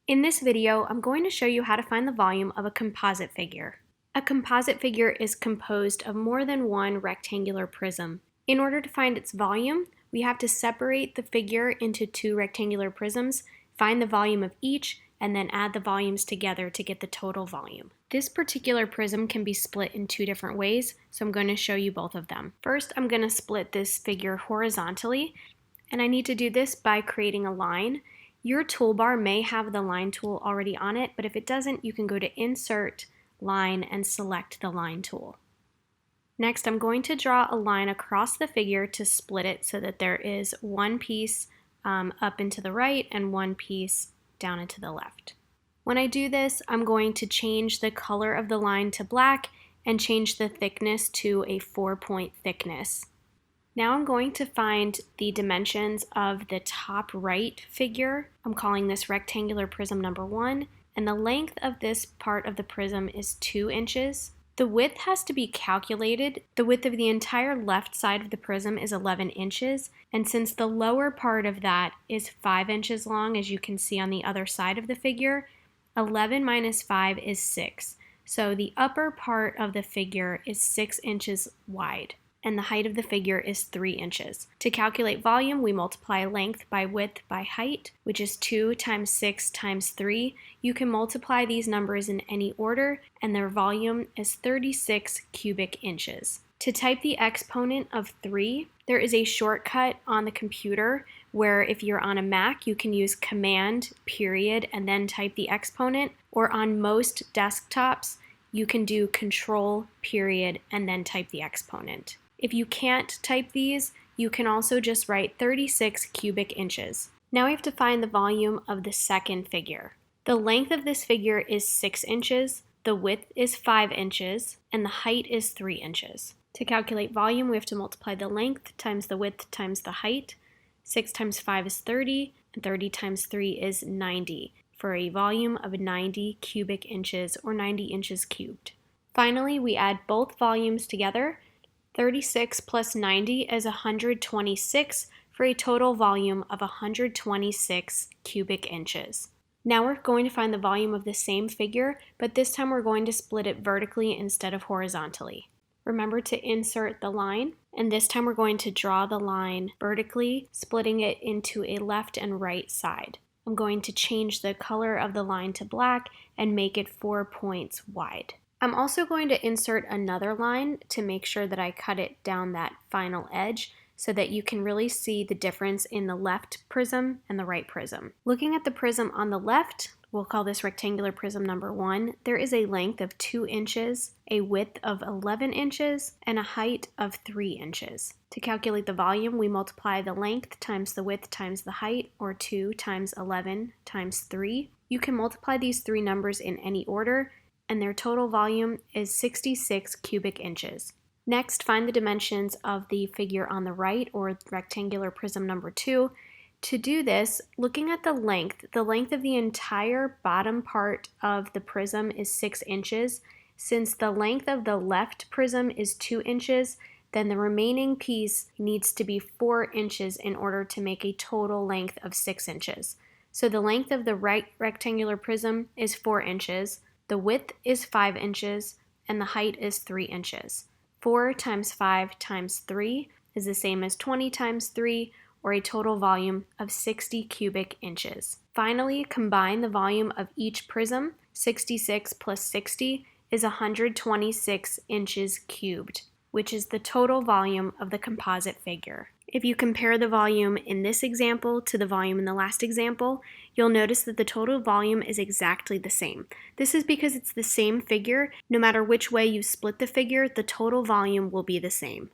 In this video, I'm going to show you how to find the volume of a composite figure. A composite figure is composed of more than one rectangular prism. In order to find its volume, we have to separate the figure into two rectangular prisms, find the volume of each, and then add the volumes together to get the total volume. This particular prism can be split in two different ways, so I'm going to show you both of them. First, I'm going to split this figure horizontally, and I need to do this by creating a line. Your toolbar may have the line tool already on it, but if it doesn't, you can go to Insert, Line, and select the line tool. Next, I'm going to draw a line across the figure to split it so that there is one piece up and to the right and one piece down and to the left. When I do this, I'm going to change the color of the line to black and change the thickness to a 4-point thickness. Now I'm going to find the dimensions of the top right figure. I'm calling this rectangular prism number 1, and the length of this part of the prism is 2 inches. The width has to be calculated. The width of the entire left side of the prism is 11 inches, and since the lower part of that is 5 inches long, as you can see on the other side of the figure, 11 minus 5 is 6. So the upper part of the figure is 6 inches wide, and the height of the figure is 3 inches. To calculate volume, we multiply length by width by height, which is 2 times 6 times 3. You can multiply these numbers in any order, and their volume is 36 cubic inches. To type the exponent of 3, there is a shortcut on the computer where if you're on a Mac, you can use Command, period, and then type the exponent, or on most desktops, you can do Control, period, and then type the exponent. If you can't type these, you can also just write 36 cubic inches. Now we have to find the volume of the second figure. The length of this figure is 6 inches, the width is 5 inches, and the height is 3 inches. To calculate volume, we have to multiply the length times the width times the height. 6 times 5 is 30, and 30 times 3 is 90, for a volume of 90 cubic inches, or 90 inches cubed. Finally, we add both volumes together. 36 plus 90 is 126 for a total volume of 126 cubic inches. Now we're going to find the volume of the same figure, but this time we're going to split it vertically instead of horizontally. Remember to insert the line, and this time we're going to draw the line vertically, splitting it into a left and right side. I'm going to change the color of the line to black and make it 4 points wide. I'm also going to insert another line to make sure that I cut it down that final edge so that you can really see the difference in the left prism and the right prism. Looking at the prism on the left, we'll call this rectangular prism number 1, there is a length of 2 inches, a width of 11 inches, and a height of 3 inches. To calculate the volume, we multiply the length times the width times the height, or 2 times 11 times 3. You can multiply these three numbers in any order, and their total volume is 66 cubic inches. Next, find the dimensions of the figure on the right, or rectangular prism number 2. To do this, looking at the length of the entire bottom part of the prism is 6 inches. Since the length of the left prism is 2 inches, then the remaining piece needs to be 4 inches in order to make a total length of 6 inches. So the length of the right rectangular prism is 4 inches. The width is 5 inches, and the height is 3 inches. 4 times 5 times 3 is the same as 20 times 3, or a total volume of 60 cubic inches. Finally, combine the volume of each prism. 66 plus 60 is 126 inches cubed, which is the total volume of the composite figure. If you compare the volume in this example to the volume in the last example, you'll notice that the total volume is exactly the same. This is because it's the same figure. No matter which way you split the figure, the total volume will be the same.